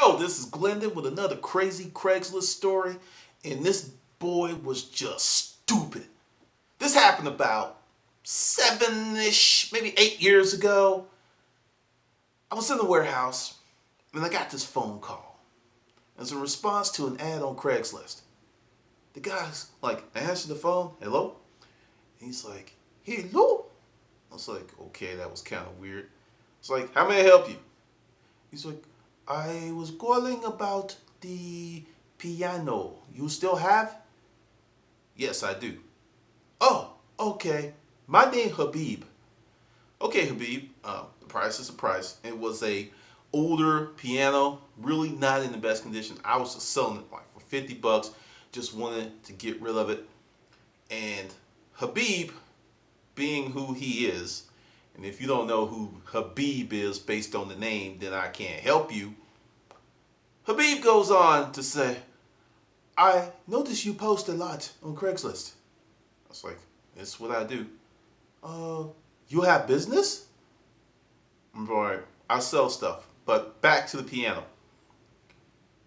Oh, this is Glendon with another crazy Craigslist story, and this boy was just stupid. This happened about 7-ish, maybe 8 years ago. I was in the warehouse, and I got this phone call as a response to an ad on Craigslist. The guy's like, I answered the phone, hello? And he's like, hello? I was like, okay, that was kind of weird. It's like, how may I help you? He's like, I was calling about the piano. You still have? Yes, I do. Oh, okay. My name Habib. Okay, Habib. The price is a price. It was a older piano, really not in the best condition. I was just selling it like for $50. Just wanted to get rid of it. And Habib, being who he is, and if you don't know who Habib is based on the name, then I can't help you. Habib goes on to say, I notice you post a lot on Craigslist. I was like, it's what I do. Uh, you have business? I'm like, I sell stuff. But back to the piano.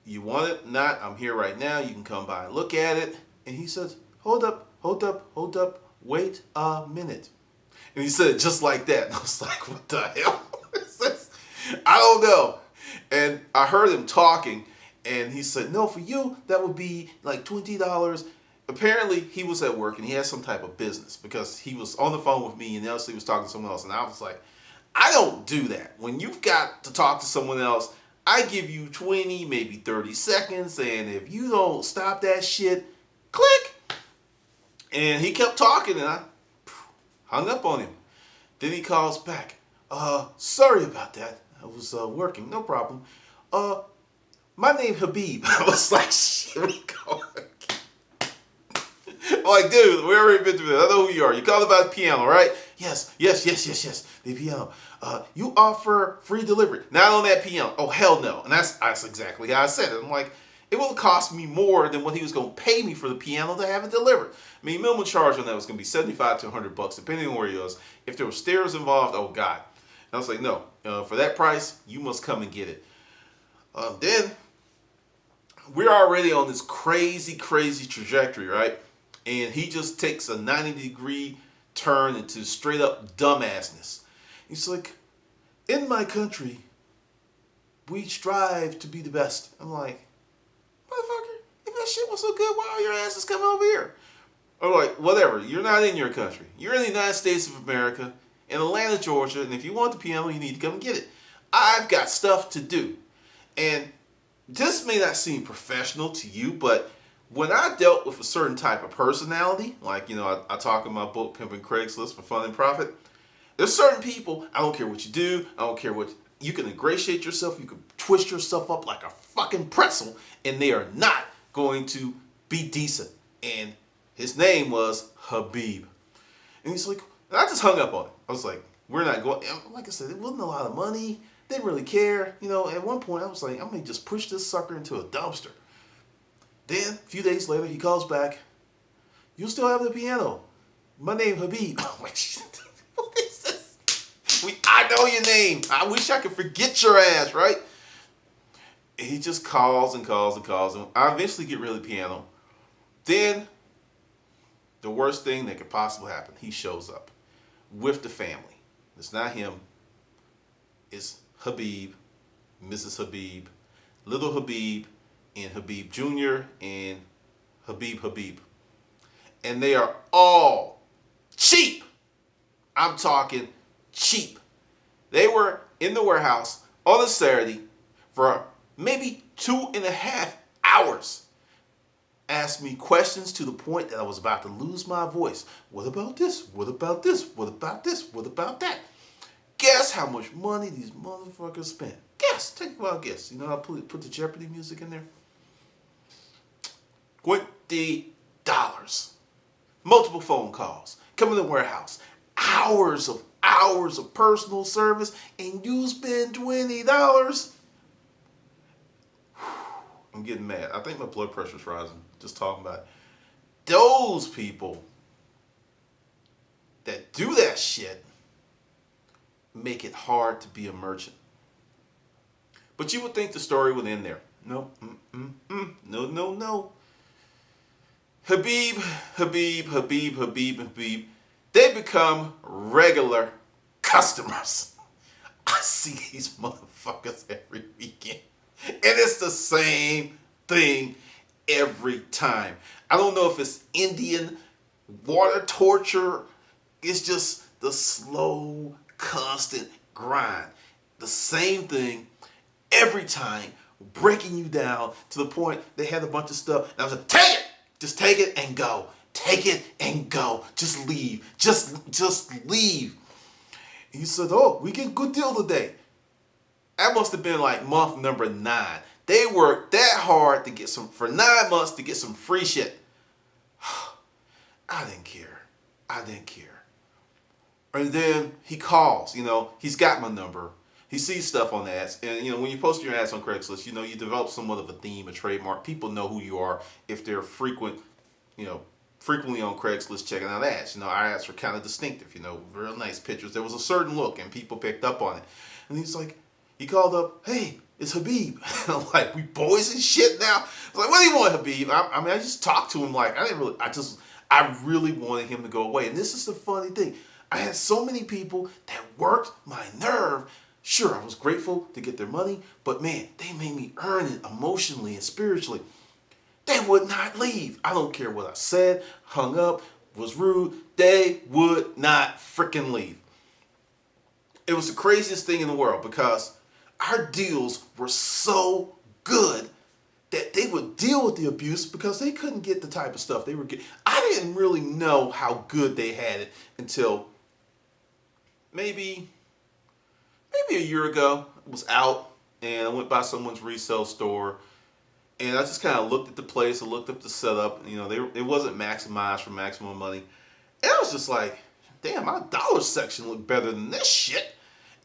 You want it? Not. I'm here right now. You can come by and look at it. And he says, hold up, hold up, hold up. Wait a minute. And he said it just like that. And I was like, what the hell? I don't know. And I heard him talking, and he said, no, for you, that would be like $20. Apparently, he was at work, and he had some type of business because he was on the phone with me, and else he was talking to someone else. And I was like, I don't do that. When you've got to talk to someone else, I give you 20, maybe 30 seconds, and if you don't stop that shit, click. And he kept talking, and I hung up on him. Then he calls back. Sorry about that. I was working. No problem. My name Habib. I was like, shit, we go. I'm like, dude, we already been through this. I know who you are. You called about the piano, right? Yes. The piano. You offer free delivery. Not on that piano. Oh, hell no. And that's exactly how I said it. I'm like, it will cost me more than what he was going to pay me for the piano to have it delivered. I mean, minimum charge on that was going to be $75 to $100, depending on where he was. If there were stairs involved, oh God. And I was like, no, for that price, you must come and get it. Then we're already on this crazy trajectory, right? And he just takes a 90-degree turn into straight up dumbassness. He's like, in my country, we strive to be the best. I'm like, motherfucker, if that shit was so good, why are your asses coming over here? Or like, whatever, you're not in your country. You're in the United States of America, in Atlanta, Georgia, and if you want the piano, you need to come and get it. I've got stuff to do. And this may not seem professional to you, but when I dealt with a certain type of personality, like, I talk in my book, Pimping Craigslist for Fun and Profit, there's certain people, I don't care what you do, I don't care what, you can ingratiate yourself, you can twist yourself up like a fucking pretzel, and they are not going to be decent. And his name was Habib. And he's like, and I just hung up on him. I was like, we're not going, like I said, it wasn't a lot of money, didn't really care. At one point I was like, I'm going to just push this sucker into a dumpster. Then, a few days later, he calls back, you still have the piano. My name Habib. What is this? I know your name. I wish I could forget your ass, right? And he just calls and calls and calls. And I eventually get rid of the piano. Then, the worst thing that could possibly happen, he shows up with the family. It's not him. It's Habib, Mrs. Habib, little Habib, and Habib Jr. and Habib. And they are all cheap. I'm talking cheap. They were in the warehouse on a Saturday for maybe 2.5 hours. Asked me questions to the point that I was about to lose my voice. What about this? What about this? What about this? What about that? Guess how much money these motherfuckers spent. Guess. Take a wild guess. You know how I put the Jeopardy music in there? $20. Multiple phone calls. Come in the warehouse. Hours of personal service, and you spend $20. I'm getting mad. I think my blood pressure's rising just talking about it. Those people that do that shit make it hard to be a merchant. But you would think the story would end there. No, no. Habib. They become regular customers. I see these motherfuckers every weekend. And it's the same thing every time. I don't know if it's Indian water torture. It's just the slow, constant grind. The same thing every time, breaking you down to the point they had a bunch of stuff. And I was like, take it! Just take it and go. Take it and go. Just leave. Just leave. And he said, oh, we get a good deal today. That must have been like month number 9. They worked that hard to get for 9 months to get some free shit. I didn't care. And then he calls, he's got my number. He sees stuff on ads. And, when you post your ads on Craigslist, you develop somewhat of a theme, a trademark. People know who you are if they're frequently on Craigslist checking out ads. Our ads were kind of distinctive, real nice pictures. There was a certain look and people picked up on it. And he's like, he called up, hey, it's Habib. And I'm like, we boys and shit now? I was like, what do you want, Habib? I just talked to him like, I really wanted him to go away. And this is the funny thing. I had so many people that worked my nerve. Sure, I was grateful to get their money, but man, they made me earn it emotionally and spiritually. They would not leave. I don't care what I said, hung up, was rude. They would not freaking leave. It was the craziest thing in the world because our deals were so good that they would deal with the abuse because they couldn't get the type of stuff they were getting. I didn't really know how good they had it until maybe a year ago. I was out and I went by someone's resale store and I just kind of looked at the place. I looked up the setup. It wasn't maximized for maximum money. And I was just like, damn, my dollar section looked better than this shit.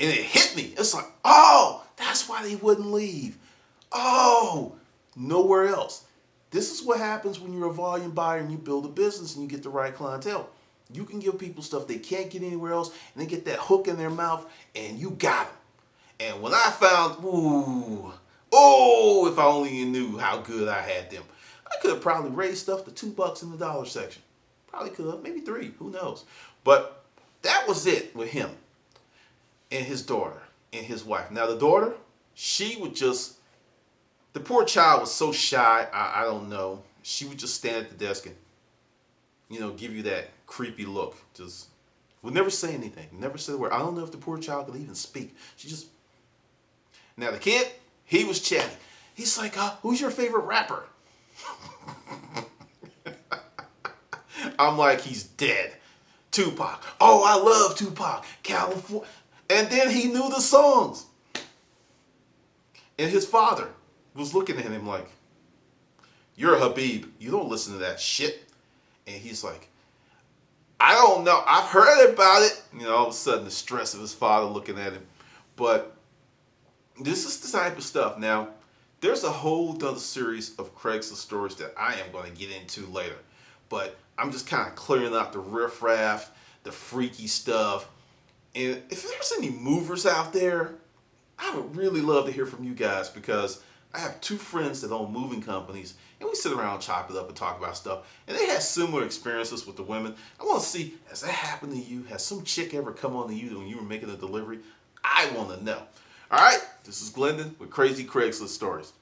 And it hit me. It's like, oh, that's why they wouldn't leave. Oh, nowhere else. This is what happens when you're a volume buyer and you build a business and you get the right clientele. You can give people stuff they can't get anywhere else and they get that hook in their mouth and you got them. And when I found, if I only knew how good I had them, I could have probably raised stuff to $2 in the dollar section. Probably could have, maybe 3, who knows. But that was it with him and his daughter and his wife. Now the daughter, the poor child was so shy, I don't know. She would just stand at the desk and, give you that creepy look. Just would never say anything, never say a word. I don't know if the poor child could even speak. Now the kid, he was chatting. He's like, who's your favorite rapper? I'm like, he's dead. Tupac. Oh, I love Tupac. California. And then he knew the songs. And his father was looking at him like, you're a Habib. You don't listen to that shit. And he's like, I don't know. I've heard about it. All of a sudden the stress of his father looking at him. But this is the type of stuff. Now, there's a whole other series of Craigslist stories that I am going to get into later. But I'm just kind of clearing out the riffraff, the freaky stuff. And if there's any movers out there, I would really love to hear from you guys because I have 2 friends that own moving companies and we sit around, chop it up and talk about stuff. And they had similar experiences with the women. I want to see, has that happened to you? Has some chick ever come on to you when you were making a delivery? I want to know. All right, this is Glendon with Crazy Craigslist Stories.